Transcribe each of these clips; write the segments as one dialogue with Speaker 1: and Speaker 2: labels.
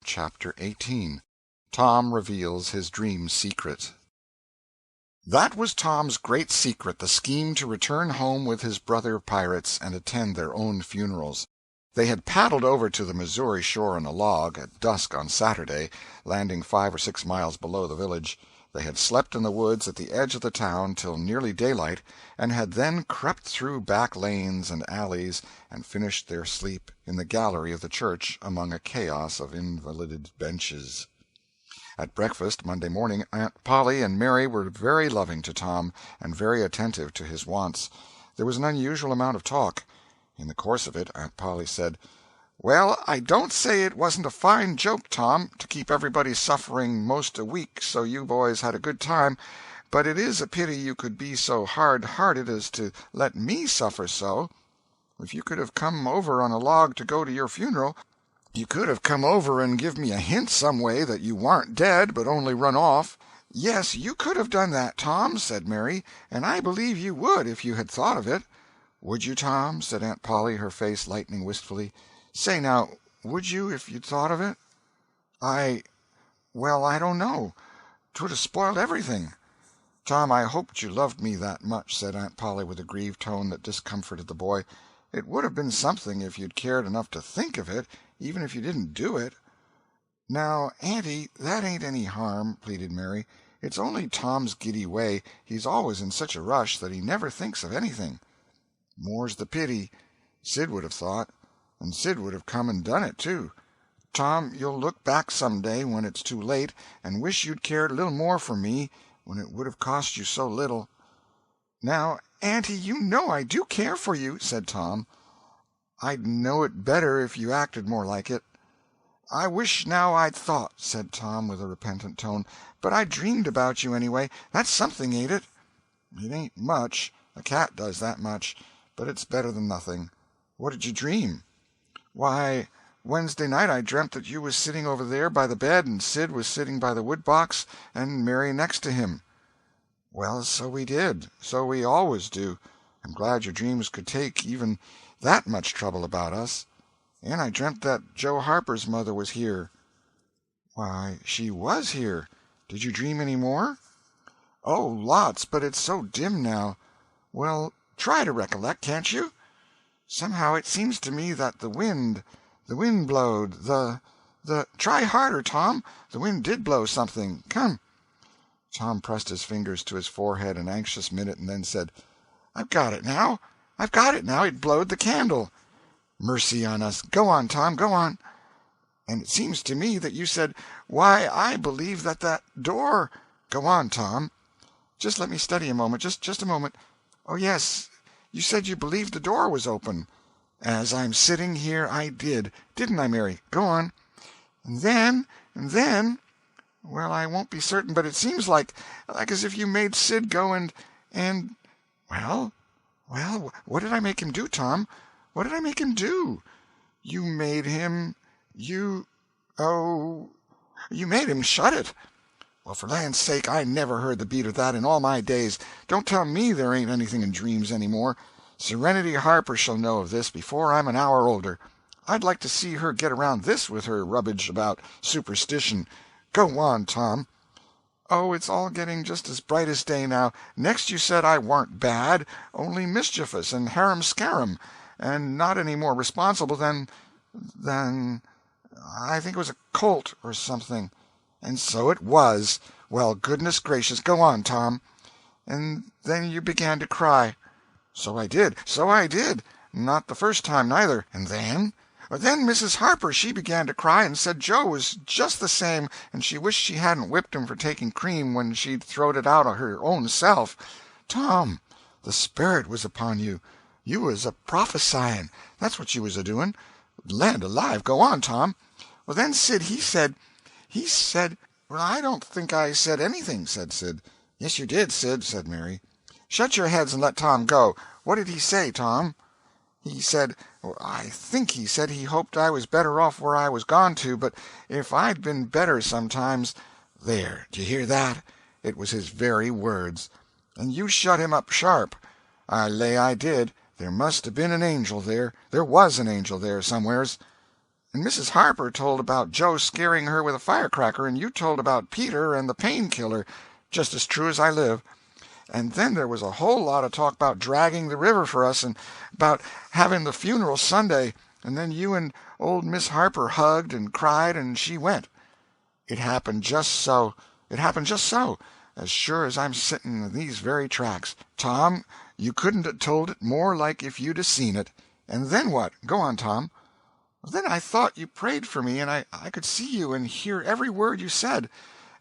Speaker 1: Chapter 18. Tom Reveals His Dream Secret. That was Tom's great secret, the scheme to return home with his brother pirates and attend their own funerals. They had paddled over to the Missouri shore on a log, at dusk on Saturday, landing 5 or 6 miles below the village. They had slept in the woods at the edge of the town till nearly daylight, and had then crept through back lanes and alleys, and finished their sleep in the gallery of the church among a chaos of invalided benches. At breakfast Monday morning Aunt Polly and Mary were very loving to Tom, and very attentive to his wants. There was an unusual amount of talk. In the course of it Aunt Polly said, "Well, I don't say it wasn't a fine joke, Tom, to keep everybody suffering most a week so you boys had a good time, but it is a pity you could be so hard-hearted as to let me suffer so. If you could have come over on a log to go to your funeral, you could have come over and give me a hint some way that you warn't dead but only run off." "Yes, you could have done that, Tom," said Mary, "and I believe you would if you had thought of it." "Would you, Tom?" said Aunt Polly, her face lightening wistfully. "Say now, would you if you'd thought of it?" Well, I don't know. 'Twould have spoiled everything." "Tom, I hoped you loved me that much," said Aunt Polly with a grieved tone that discomforted the boy. "It would have been something if you'd cared enough to think of it, even if you didn't do it." "Now, Auntie, that ain't any harm," pleaded Mary. "It's only Tom's giddy way. He's always in such a rush that he never thinks of anything." "More's the pity. Sid would have thought. And Sid would have come and done it, too. Tom, you'll look back some day, when it's too late, and wish you'd cared a little more for me, when it would have cost you so little." "Now, Auntie, you know I do care for you," said Tom. "I'd know it better if you acted more like it." "I wish now I'd thought," said Tom with a repentant tone. "But I dreamed about you, anyway. That's something, ain't it?" "It ain't much. A cat does that much. But it's better than nothing. What did you dream?" "Why, Wednesday night I dreamt that you was sitting over there by the bed, and Sid was sitting by the wood-box, and Mary next to him." "Well, so we did. So we always do. I'm glad your dreams could take even that much trouble about us. And I dreamt that Joe Harper's mother was here." "Why, she was here. Did you dream any more?" "Oh, lots, but it's so dim now." "Well, try to recollect, can't you?" "Somehow it seems to me that the wind blowed, Try harder, Tom. The wind did blow something. Come." Tom pressed his fingers to his forehead an anxious minute, and then said, I've got it now. It blowed the candle." "Mercy on us! Go on, Tom, go on." "And it seems to me that you said, 'Why, I believe that door—'" "Go on, Tom." "Just let me study a moment. Just a moment. Oh, yes. You said you believed the door was open." "As I'm sitting here, I did. Didn't I, Mary? Go on." "And then, well, I won't be certain, but it seems like as if you made Sid go and— Well, what did I make him do, Tom? What did I make him do?" "You made him— you made him shut it." "Well, for land's sake, I never heard the beat of that in all my days. Don't tell me there ain't anything in dreams any more. Serenity Harper shall know of this before I'm an hour older. I'd like to see her get around this with her rubbage about superstition. Go on, Tom." "Oh, it's all getting just as bright as day now. Next you said I warn't bad, only mischievous and harum-scarum, and not any more responsible than I think it was a colt or something." "And so it was. Well, goodness gracious, go on, Tom." "And then you began to cry." So I did. Not the first time, neither." "And then?" "Then Mrs. Harper, she began to cry, and said Joe was just the same, and she wished she hadn't whipped him for taking cream when she'd throwed it out of her own self." "Tom, the Spirit was upon you. You was a-prophesying. That's what you was a-doing. Land alive, go on, Tom." "Well, then Sid, he said— "Well, I don't think I said anything," said Sid. "Yes, you did, Sid," said Mary. "Shut your heads and let Tom go. What did he say, Tom?" "He said— I think he said he hoped I was better off where I was gone to, but if I'd been better sometimes—" "There, d'you hear that? It was his very words." "And you shut him up sharp." "I lay I did. There must have been an angel there. There was an angel there somewheres." And Mrs. Harper told about Joe scaring her with a firecracker, and you told about Peter and the painkiller, just as true as I live. And then there was a whole lot of talk about dragging the river for us, and about having the funeral Sunday, and then you and old Miss Harper hugged and cried, and she went. It happened just so. It happened just so, as sure as I'm sitting in these very tracks. Tom, you couldn't have told it more like if you'd have seen it. And then what? Go on, Tom. Then I thought you prayed for me, and I could see you and hear every word you said.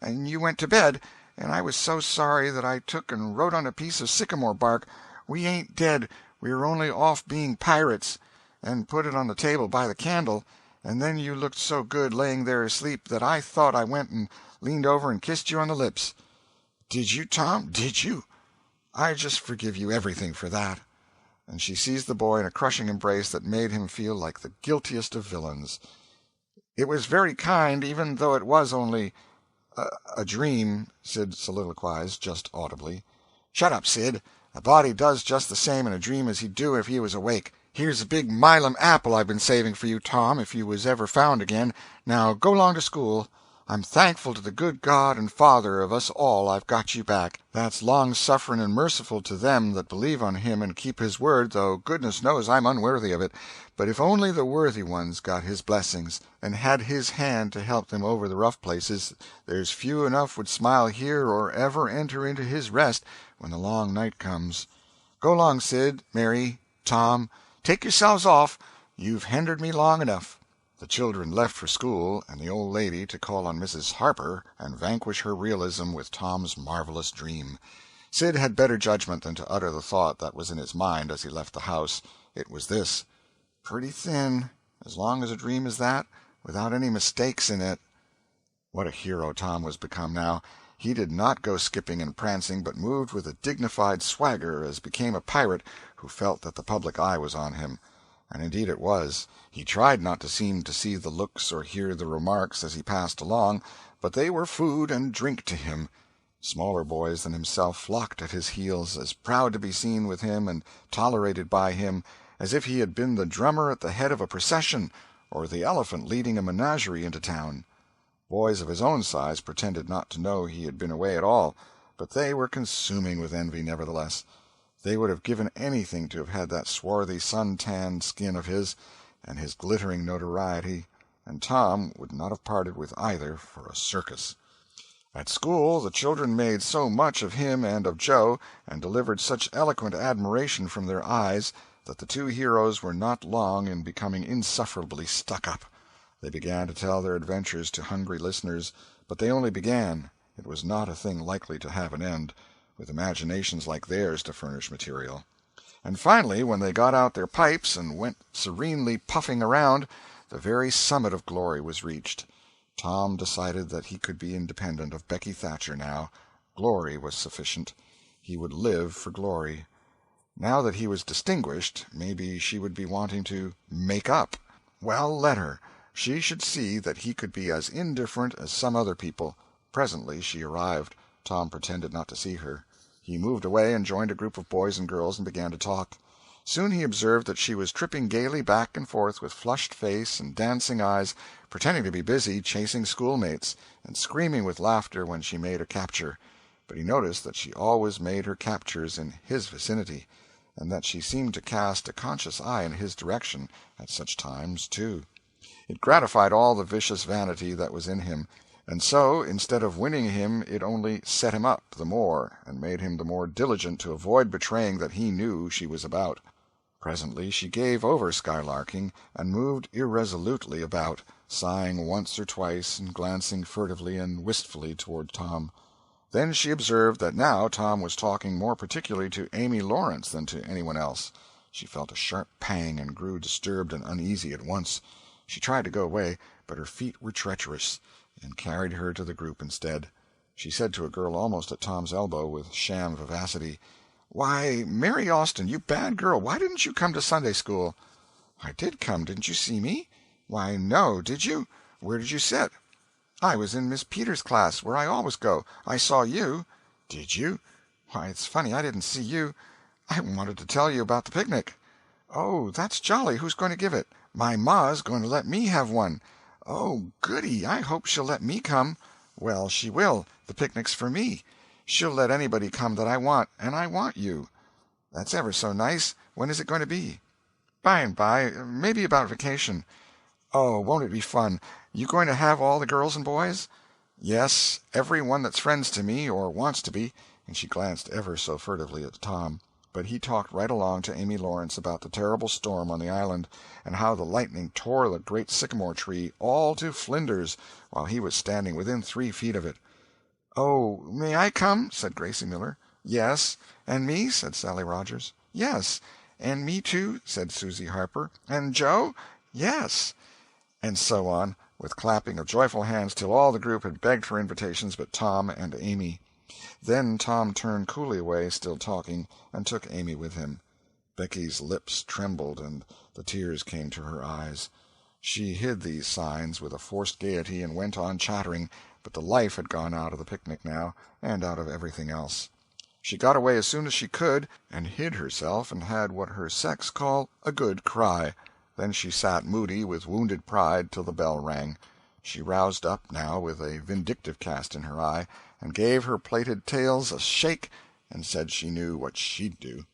Speaker 1: And you went to bed, and I was so sorry that I took and wrote on a piece of sycamore bark, "We ain't dead, we are only off being pirates," and put it on the table by the candle. And then you looked so good laying there asleep that I thought I went and leaned over and kissed you on the lips. Did you, Tom? Did you? I just forgive you everything for that. And she seized the boy in a crushing embrace that made him feel like the guiltiest of villains. It was very kind, even though it was only a dream, Sid soliloquized just audibly. Shut up, Sid. A body does just the same in a dream as he'd do if he was awake. Here's a big Milam apple I've been saving for you, Tom, if you was ever found again. Now go along to school. I'm thankful to the good God and Father of us all I've got you back. That's long-suffering and merciful to them that believe on him and keep his word, though goodness knows I'm unworthy of it. But if only the worthy ones got his blessings, and had his hand to help them over the rough places, there's few enough would smile here or ever enter into his rest when the long night comes. Go along, Sid, Mary, Tom. Take yourselves off. You've hindered me long enough. The children left for school, and the old lady to call on Mrs. Harper and vanquish her realism with Tom's marvelous dream. Sid had better judgment than to utter the thought that was in his mind as he left the house. It was this: pretty thin, as long as a dream is that, without any mistakes in it. What a hero Tom was become now! He did not go skipping and prancing, but moved with a dignified swagger as became a pirate who felt that the public eye was on him. And indeed it was. He tried not to seem to see the looks or hear the remarks as he passed along, but they were food and drink to him. Smaller boys than himself flocked at his heels, as proud to be seen with him and tolerated by him as if he had been the drummer at the head of a procession or the elephant leading a menagerie into town. Boys of his own size pretended not to know he had been away at all, but they were consuming with envy nevertheless. They would have given anything to have had that swarthy, sun-tanned skin of his, and his glittering notoriety, and Tom would not have parted with either for a circus. At school the children made so much of him and of Joe, and delivered such eloquent admiration from their eyes, that the two heroes were not long in becoming insufferably stuck up. They began to tell their adventures to hungry listeners, but they only began. It was not a thing likely to have an end, with imaginations like theirs to furnish material. And finally, when they got out their pipes and went serenely puffing around, the very summit of glory was reached. Tom decided that he could be independent of Becky Thatcher now. Glory was sufficient. He would live for glory. Now that he was distinguished, maybe she would be wanting to make up. Well, let her. She should see that he could be as indifferent as some other people. Presently she arrived. Tom pretended not to see her. He moved away and joined a group of boys and girls and began to talk. Soon he observed that she was tripping gaily back and forth with flushed face and dancing eyes, pretending to be busy chasing schoolmates, and screaming with laughter when she made a capture. But he noticed that she always made her captures in his vicinity, and that she seemed to cast a conscious eye in his direction at such times, too. It gratified all the vicious vanity that was in him, and so, instead of winning him, it only set him up the more, and made him the more diligent to avoid betraying that he knew she was about. Presently she gave over skylarking, and moved irresolutely about, sighing once or twice, and glancing furtively and wistfully toward Tom. Then she observed that now Tom was talking more particularly to Amy Lawrence than to anyone else. She felt a sharp pang, and grew disturbed and uneasy at once. She tried to go away, but her feet were treacherous, and carried her to the group instead. She said to a girl almost at Tom's elbow, with sham vivacity, "Why, Mary Austin, you bad girl, why didn't you come to Sunday school?" "I did come. Didn't you see me?" "Why, no. Did you? Where did you sit?" "I was in Miss Peters' class, where I always go. I saw you." "Did you? Why, it's funny I didn't see you. I wanted to tell you about the picnic." "Oh, that's jolly. Who's going to give it?" My ma's going to let me have one. Oh, goody, I hope she'll let me come. Well, she will. The picnic's for me. She'll let anybody come that I want, and I want you. That's ever so nice. When is it going to be? By and by, maybe about vacation. Oh, won't it be fun? You going to have all the girls and boys? Yes, every one that's friends to me, or wants to be, and she glanced ever so furtively at Tom. But he talked right along to Amy Lawrence about the terrible storm on the island, and how the lightning tore the great sycamore tree all to flinders while he was standing within 3 feet of it. "Oh, may I come?" said Gracie Miller. "Yes." "And me?" said Sally Rogers. "Yes." "And me too," said Susie Harper. "And Joe?" "Yes." And so on, with clapping of joyful hands till all the group had begged for invitations but Tom and Amy. Then Tom turned coolly away, still talking, and took Amy with him. Becky's lips trembled and the tears came to her eyes. She hid these signs with a forced gaiety and went on chattering, but the life had gone out of the picnic now, and out of everything else. She got away as soon as she could, and hid herself and had what her sex call a good cry. Then she sat moody with wounded pride till the bell rang. She roused up now with a vindictive cast in her eye, and gave her plaited tails a shake, and said she knew what she'd do.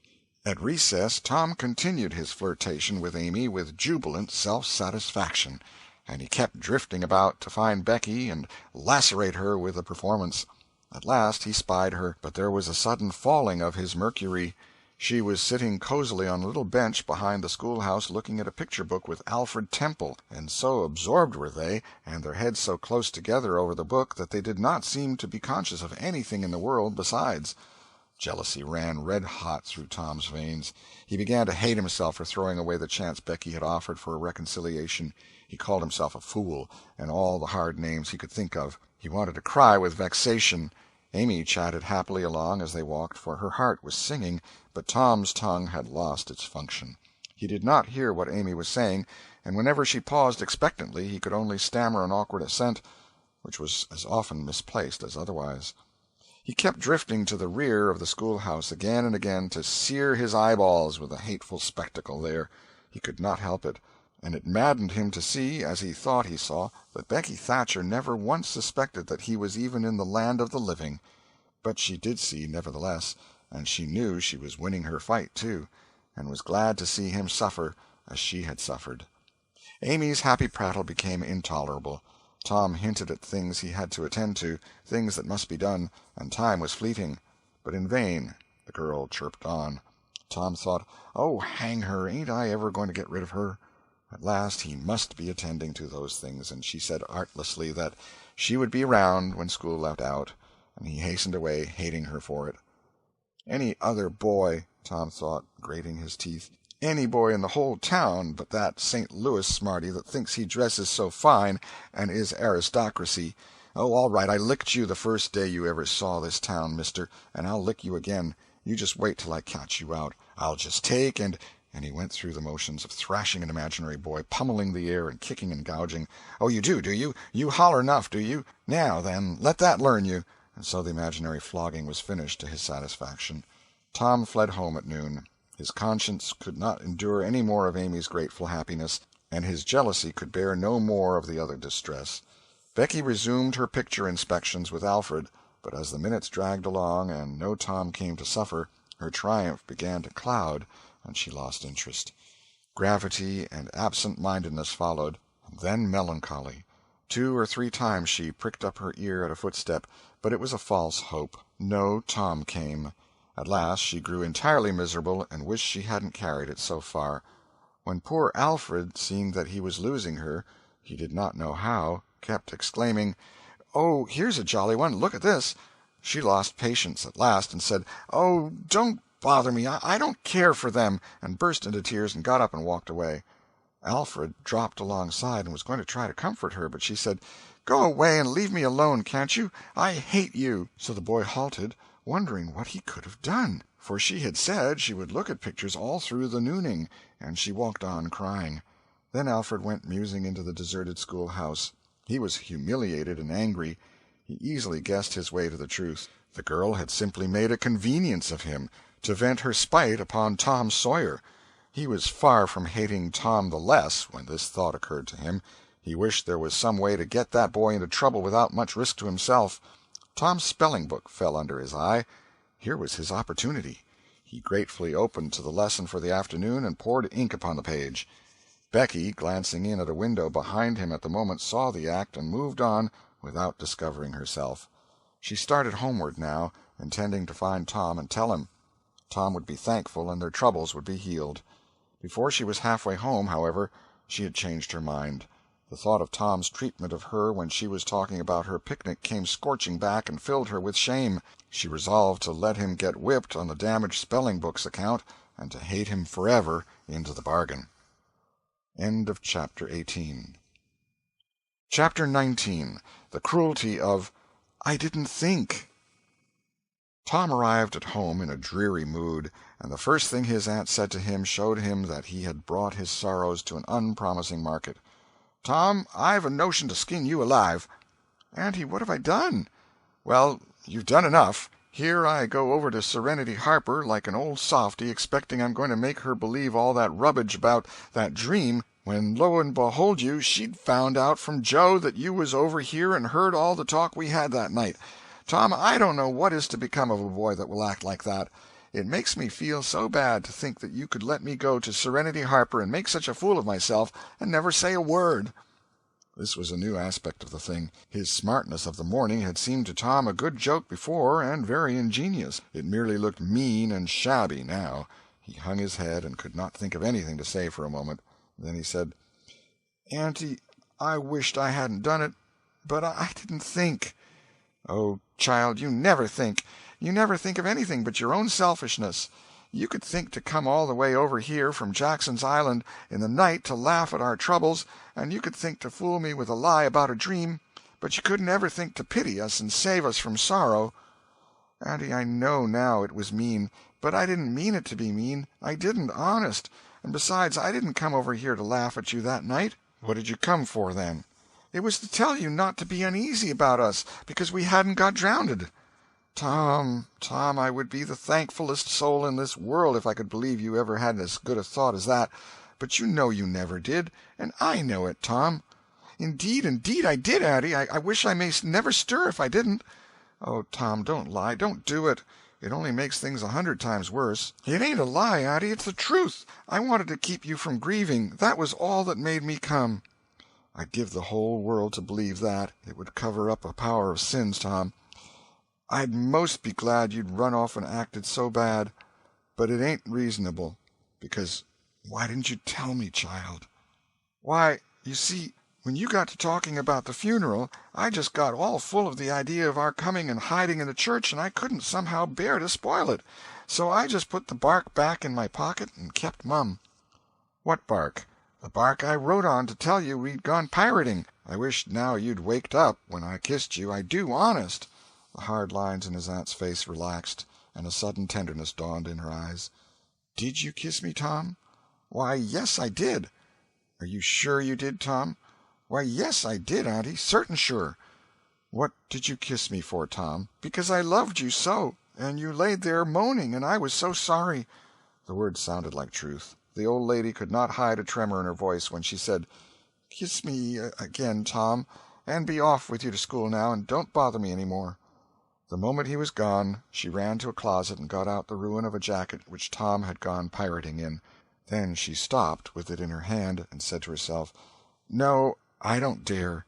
Speaker 1: At recess Tom continued his flirtation with Amy with jubilant self-satisfaction, and he kept drifting about to find Becky and lacerate her with the performance. At last he spied her, but there was a sudden falling of his mercury. She was sitting cozily on a little bench behind the schoolhouse looking at a picture-book with Alfred Temple, and so absorbed were they, and their heads so close together over the book, that they did not seem to be conscious of anything in the world besides. Jealousy ran red-hot through Tom's veins. He began to hate himself for throwing away the chance Becky had offered for a reconciliation. He called himself a fool, and all the hard names he could think of. He wanted to cry with vexation. Amy chatted happily along as they walked, for her heart was singing, but Tom's tongue had lost its function. He did not hear what Amy was saying, and whenever she paused expectantly he could only stammer an awkward assent, which was as often misplaced as otherwise. He kept drifting to the rear of the schoolhouse again and again to sear his eyeballs with the hateful spectacle there. He could not help it, and it maddened him to see, as he thought he saw, that Becky Thatcher never once suspected that he was even in the land of the living. But she did see, nevertheless, and she knew she was winning her fight, too, and was glad to see him suffer as she had suffered. Amy's happy prattle became intolerable. Tom hinted at things he had to attend to, things that must be done, and time was fleeting. But in vain. The girl chirped on. Tom thought, "Oh, hang her, ain't I ever going to get rid of her?" At last he must be attending to those things, and she said artlessly that she would be round when school left out, and he hastened away, hating her for it. Any other boy, Tom thought, grating his teeth, any boy in the whole town but that St. Louis smarty that thinks he dresses so fine and is aristocracy. Oh, all right, I licked you the first day you ever saw this town, mister, and I'll lick you again. You just wait till I catch you out. I'll just take and he went through the motions of thrashing an imaginary boy, pummeling the air and kicking and gouging. "Oh, you do you? You holler enough, do you? Now, then, let that learn you." And so the imaginary flogging was finished to his satisfaction. Tom fled home at noon. His conscience could not endure any more of Amy's grateful happiness, and his jealousy could bear no more of the other distress. Becky resumed her picture inspections with Alfred, but as the minutes dragged along and no Tom came to suffer, her triumph began to cloud, and she lost interest. Gravity and absent-mindedness followed, and then melancholy. 2 or 3 times she pricked up her ear at a footstep, but it was a false hope. No Tom came. At last she grew entirely miserable, and wished she hadn't carried it so far. When poor Alfred, seeing that he was losing her, he did not know how, kept exclaiming, "Oh, here's a jolly one, look at this," she lost patience at last, and said, "Oh, don't bother me, I don't care for them," and burst into tears and got up and walked away. Alfred dropped alongside and was going to try to comfort her, but she said, "Go away and leave me alone, can't you? I hate you." So the boy halted, wondering what he could have done, for she had said she would look at pictures all through the nooning, and she walked on crying. Then Alfred went musing into the deserted schoolhouse. He was humiliated and angry. He easily guessed his way to the truth. The girl had simply made a convenience of him, to vent her spite upon Tom Sawyer. He was far from hating Tom the less when this thought occurred to him. He wished there was some way to get that boy into trouble without much risk to himself. Tom's spelling-book fell under his eye. Here was his opportunity. He gratefully opened to the lesson for the afternoon and poured ink upon the page. Becky, glancing in at a window behind him at the moment, saw the act and moved on without discovering herself. She started homeward now, intending to find Tom and tell him. Tom would be thankful, and their troubles would be healed. Before she was halfway home, however, she had changed her mind. The thought of Tom's treatment of her when she was talking about her picnic came scorching back and filled her with shame. She resolved to let him get whipped on the damaged spelling-book's account, and to hate him forever into the bargain. End of Chapter 18. Chapter 19. The Cruelty of I Didn't Think. Tom arrived at home in a dreary mood, and the first thing his aunt said to him showed him that he had brought his sorrows to an unpromising market. "Tom, I've a notion to skin you alive." "Auntie, what have I done?" "Well, you've done enough. Here I go over to Serenity Harper like an old softy, expecting I'm going to make her believe all that rubbish about that dream, when lo and behold you, she'd found out from Joe that you was over here and heard all the talk we had that night. Tom, I don't know what is to become of a boy that will act like that. It makes me feel so bad to think that you could let me go to Serenity Harper and make such a fool of myself and never say a word." This was a new aspect of the thing. His smartness of the morning had seemed to Tom a good joke before, and very ingenious. It merely looked mean and shabby now. He hung his head and could not think of anything to say for a moment. Then he said, "Auntie, I wished I hadn't done it, but I didn't think." "Oh, child, you never think. You never think of anything but your own selfishness. You could think to come all the way over here from Jackson's Island in the night to laugh at our troubles, and you could think to fool me with a lie about a dream, but you couldn't ever think to pity us and save us from sorrow." "Auntie, I know now it was mean, but I didn't mean it to be mean. I didn't, honest. And besides, I didn't come over here to laugh at you that night." "What did you come for, then?" "It was to tell you not to be uneasy about us, because we hadn't got drownded." Tom, I would be the thankfullest soul in this world if I could believe you ever had as good a thought as that, but you know you never did, and I know it, Tom." Indeed, I did, Auntie. I wish I may never stir if I didn't." "Oh, Tom, don't lie. Don't do it. It only makes things 100 times worse." "It ain't a lie, Auntie. It's the truth. I wanted to keep you from grieving. That was all that made me come." "I'd give the whole world to believe that. It would cover up a power of sins, Tom. I'd most be glad you'd run off and acted so bad. But it ain't reasonable. Because why didn't you tell me, child?" "Why, you see, when you got to talking about the funeral, I just got all full of the idea of our coming and hiding in the church, and I couldn't somehow bear to spoil it. So I just put the bark back in my pocket and kept mum." "What bark?" "The bark I wrote on to tell you we'd gone pirating. I wish now you'd waked up when I kissed you. I do, honest." The hard lines in his aunt's face relaxed, and a sudden tenderness dawned in her eyes. "Did you kiss me, Tom?" "Why, yes, I did." "Are you sure you did, Tom?" "Why, yes, I did, Auntie, certain sure." "What did you kiss me for, Tom?" "Because I loved you so, and you laid there moaning, and I was so sorry." The words sounded like truth. The old lady could not hide a tremor in her voice when she said, "Kiss me again, Tom, and be off with you to school now, and don't bother me any more." The moment he was gone, she ran to a closet and got out the ruin of a jacket which Tom had gone pirating in. Then she stopped, with it in her hand, and said to herself, "No, I don't dare.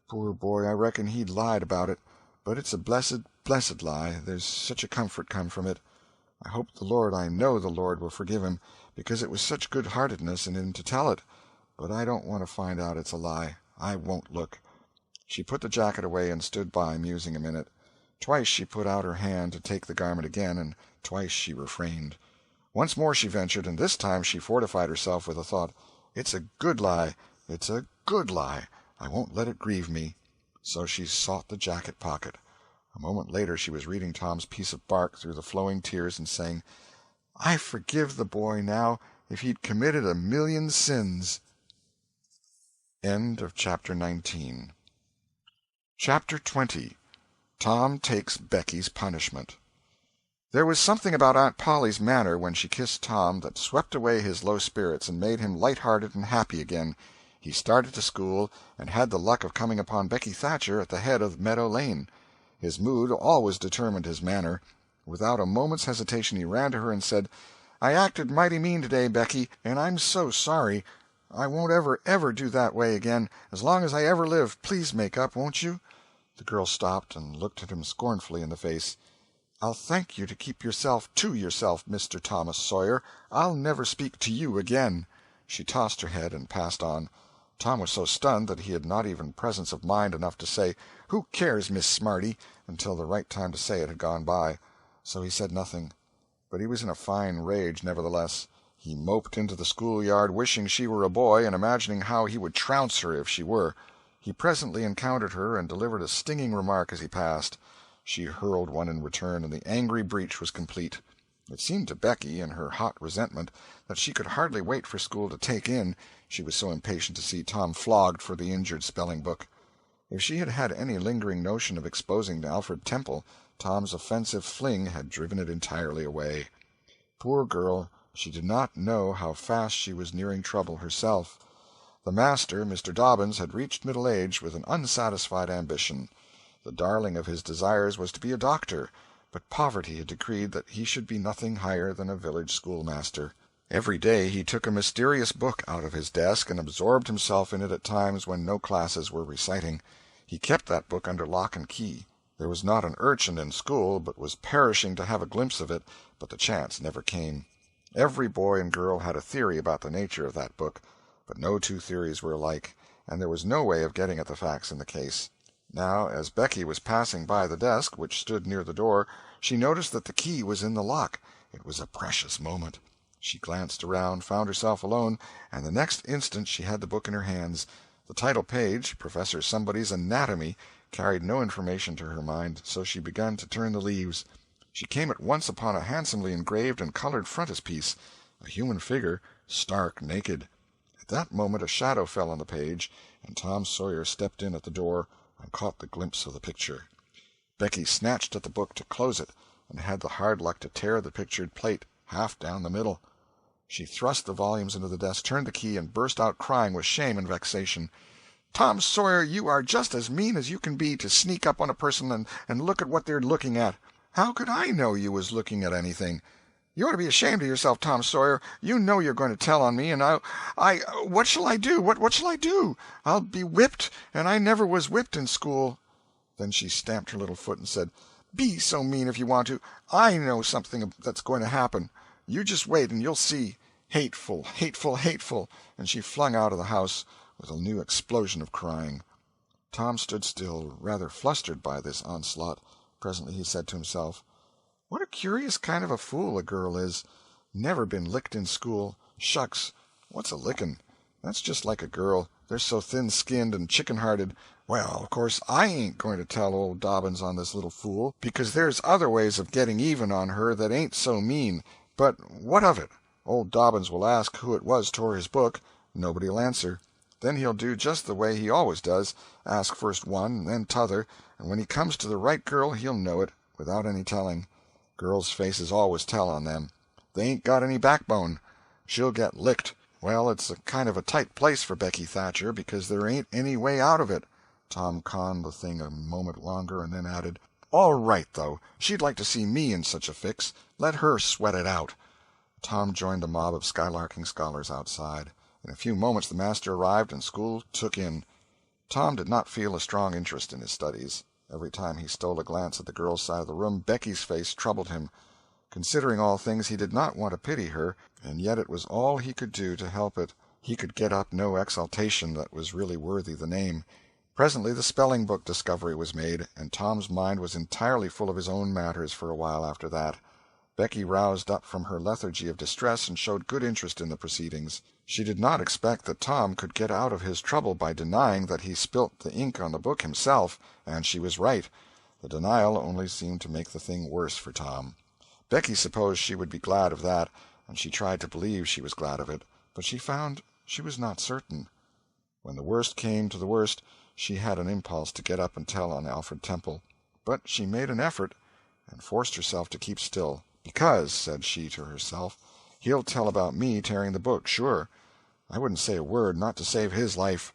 Speaker 1: Poor boy, I reckon he'd lied about it. But it's a blessed, blessed lie. There's such a comfort come from it. I hope the Lord, I know the Lord will forgive him, because it was such good-heartedness in him to tell it. But I don't want to find out it's a lie. I won't look." She put the jacket away and stood by, musing a minute. Twice she put out her hand to take the garment again, and twice she refrained. Once more she ventured, and this time she fortified herself with the thought, "It's a good lie. It's a good lie. I won't let it grieve me." So she sought the jacket pocket. A moment later she was reading Tom's piece of bark through the flowing tears and saying, "I forgive the boy now if he'd committed 1,000,000 sins." End of Chapter 19. Chapter 20. Tom Takes Becky's Punishment. There was something about Aunt Polly's manner when she kissed Tom that swept away his low spirits and made him light-hearted and happy again. He started to school, and had the luck of coming upon Becky Thatcher at the head of Meadow Lane. His mood always determined his manner. Without a moment's hesitation he ran to her and said, "I acted mighty mean today, Becky, and I'm so sorry. I won't ever do that way again, as long as I ever live. Please make up, won't you?" The girl stopped and looked at him scornfully in the face. "I'll thank you to keep yourself to yourself, Mr. Thomas Sawyer. I'll never speak to you again." She tossed her head and passed on. Tom was so stunned that he had not even presence of mind enough to say, "Who cares, Miss Smarty?" until the right time to say it had gone by. So he said nothing. But he was in a fine rage, nevertheless. He moped into the schoolyard, wishing she were a boy, and imagining how he would trounce her if she were. He presently encountered her and delivered a stinging remark as he passed. She hurled one in return, and the angry breach was complete. It seemed to Becky, in her hot resentment, that she could hardly wait for school to take in, she was so impatient to see Tom flogged for the injured spelling-book. If she had had any lingering notion of exposing Alfred Temple, Tom's offensive fling had driven it entirely away. Poor girl, she did not know how fast she was nearing trouble herself. The master, Mr. Dobbins, had reached middle age with an unsatisfied ambition. The darling of his desires was to be a doctor, but poverty had decreed that he should be nothing higher than a village schoolmaster. Every day he took a mysterious book out of his desk and absorbed himself in it at times when no classes were reciting. He kept that book under lock and key. There was not an urchin in school but was perishing to have a glimpse of it, but the chance never came. Every boy and girl had a theory about the nature of that book, but no two theories were alike, and there was no way of getting at the facts in the case. Now, as Becky was passing by the desk, which stood near the door, she noticed that the key was in the lock. It was a precious moment. She glanced around, found herself alone, and the next instant she had the book in her hands. The title page, Professor Somebody's Anatomy, carried no information to her mind, so she began to turn the leaves. She came at once upon a handsomely engraved and colored frontispiece, a human figure, stark naked. At that moment a shadow fell on the page, and Tom Sawyer stepped in at the door and caught the glimpse of the picture. Becky snatched at the book to close it, and had the hard luck to tear the pictured plate half down the middle. She thrust the volumes into the desk, turned the key, and burst out crying with shame and vexation. "Tom Sawyer, you are just as mean as you can be, to sneak up on a person and look at what they're looking at. How could I know you was looking at anything? You ought to be ashamed of yourself, Tom Sawyer. You know you're going to tell on me, and what shall I do? What shall I do? I'll be whipped, and I never was whipped in school." Then she stamped her little foot and said, "Be so mean if you want to. I know something that's going to happen. You just wait, and you'll see. Hateful, hateful, hateful!" And she flung out of the house with a new explosion of crying. Tom stood still, rather flustered by this onslaught. Presently he said to himself, "What a curious kind of a fool a girl is. Never been licked in school. Shucks, what's a licking? That's just like a girl. They're so thin-skinned and chicken-hearted. Well, of course, I ain't going to tell old Dobbins on this little fool, because there's other ways of getting even on her that ain't so mean. But what of it? Old Dobbins will ask who it was tore his book. Nobody'll answer. Then he'll do just the way he always does, ask first one and then t'other, and when he comes to the right girl he'll know it, without any telling. Girls' faces always tell on them. They ain't got any backbone. She'll get licked. Well, it's a kind of a tight place for Becky Thatcher, because there ain't any way out of it." Tom conned the thing a moment longer, and then added, "All right, though. She'd like to see me in such a fix. Let her sweat it out." Tom joined the mob of skylarking scholars outside. In a few moments the master arrived, and school took in. Tom did not feel a strong interest in his studies. Every time he stole a glance at the girl's side of the room, Becky's face troubled him. Considering all things, he did not want to pity her, and yet it was all he could do to help it. He could get up no exultation that was really worthy the name. Presently the spelling-book discovery was made, and Tom's mind was entirely full of his own matters for a while after that. Becky roused up from her lethargy of distress and showed good interest in the proceedings. She did not expect that Tom could get out of his trouble by denying that he spilt the ink on the book himself, and she was right. The denial only seemed to make the thing worse for Tom. Becky supposed she would be glad of that, and she tried to believe she was glad of it, but she found she was not certain. When the worst came to the worst, she had an impulse to get up and tell on Alfred Temple, but she made an effort, and forced herself to keep still. "Because," said she to herself, "he'll tell about me tearing the book, sure. I wouldn't say a word, not to save his life."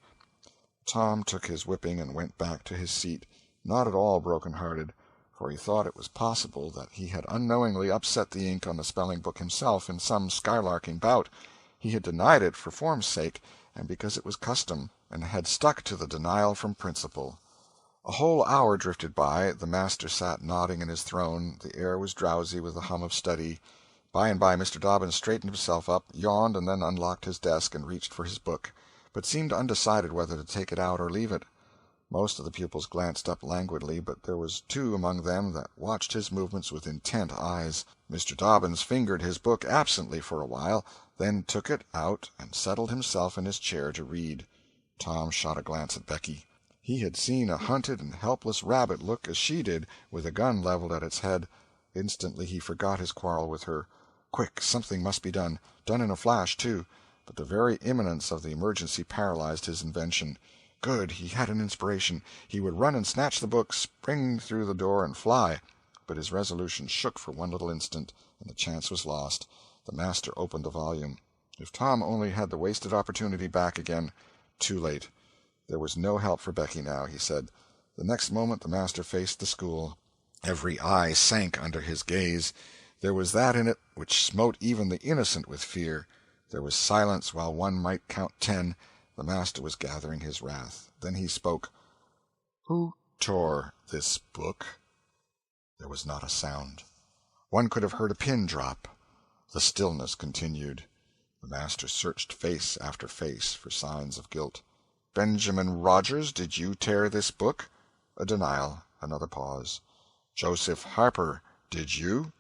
Speaker 1: Tom took his whipping and went back to his seat, not at all broken-hearted, for he thought it was possible that he had unknowingly upset the ink on the spelling-book himself in some skylarking bout. He had denied it for form's sake, and because it was custom, and had stuck to the denial from principle. A whole hour drifted by. The master sat nodding in his throne. The air was drowsy with the hum of study. By and by Mr. Dobbins straightened himself up, yawned, and then unlocked his desk and reached for his book, but seemed undecided whether to take it out or leave it. Most of the pupils glanced up languidly, but there was two among them that watched his movements with intent eyes. Mr. Dobbins fingered his book absently for a while, then took it out and settled himself in his chair to read. Tom shot a glance at Becky. He had seen a hunted and helpless rabbit look as she did, with a gun leveled at its head. Instantly he forgot his quarrel with her. Quick, something must be done in a flash, too. But the very imminence of the emergency paralyzed his invention. Good, he had an inspiration. He would run and snatch the book, spring through the door, and fly. But his resolution shook for one little instant, and the chance was lost. The master opened the volume. If Tom only had the wasted opportunity back again. Too late. There was no help for Becky now, he said. The next moment the master faced the school. Every eye sank under his gaze. There was that in it which smote even the innocent with fear. There was silence while one might count 10. The master was gathering his wrath. Then he spoke. "Who tore this book?" There was not a sound. One could have heard a pin drop. The stillness continued. The master searched face after face for signs of guilt. "Benjamin Rogers, did you tear this book?" A denial. Another pause. "Joseph Harper, did you?"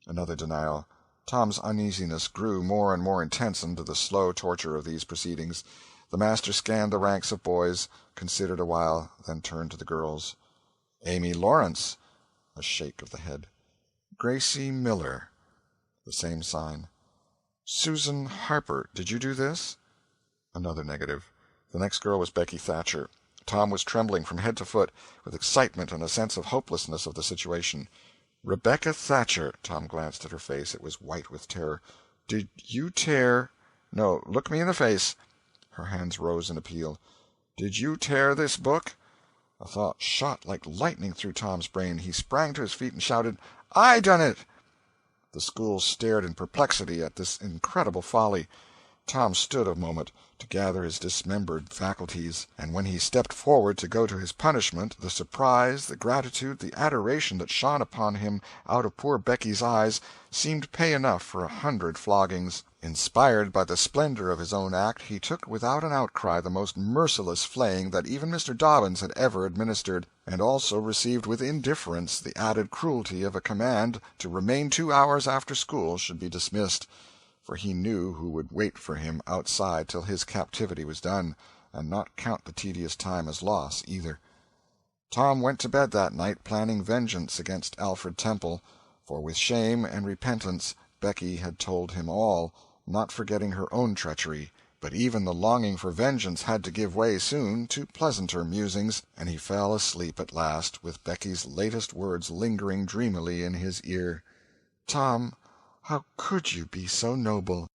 Speaker 1: Another denial. Tom's uneasiness grew more and more intense under the slow torture of these proceedings. The master scanned the ranks of boys, considered a while, then turned to the girls. "Amy Lawrence." A shake of the head. "Gracie Miller." The same sign. "Susan Harper, did you do this?" Another negative. The next girl was Becky Thatcher. Tom was trembling from head to foot with excitement and a sense of hopelessness of the situation. "Rebecca Thatcher." Tom glanced at her face. It was white with terror. "Did you tear—" "No, look me in the face." Her hands rose in appeal. "Did you tear this book?" A thought shot like lightning through Tom's brain. He sprang to his feet and shouted, "I done it!" The school stared in perplexity at this incredible folly. Tom stood a moment to gather his dismembered faculties, and when he stepped forward to go to his punishment, the surprise, the gratitude, the adoration that shone upon him out of poor Becky's eyes seemed pay enough for 100 floggings. Inspired by the splendor of his own act, he took without an outcry the most merciless flaying that even Mr. Dobbins had ever administered, and also received with indifference the added cruelty of a command to remain 2 hours after school should be dismissed, for he knew who would wait for him outside till his captivity was done, and not count the tedious time as loss, either. Tom went to bed that night planning vengeance against Alfred Temple, for with shame and repentance Becky had told him all, not forgetting her own treachery, but even the longing for vengeance had to give way soon to pleasanter musings, and he fell asleep at last with Becky's latest words lingering dreamily in his ear. "Tom, how could you be so noble?"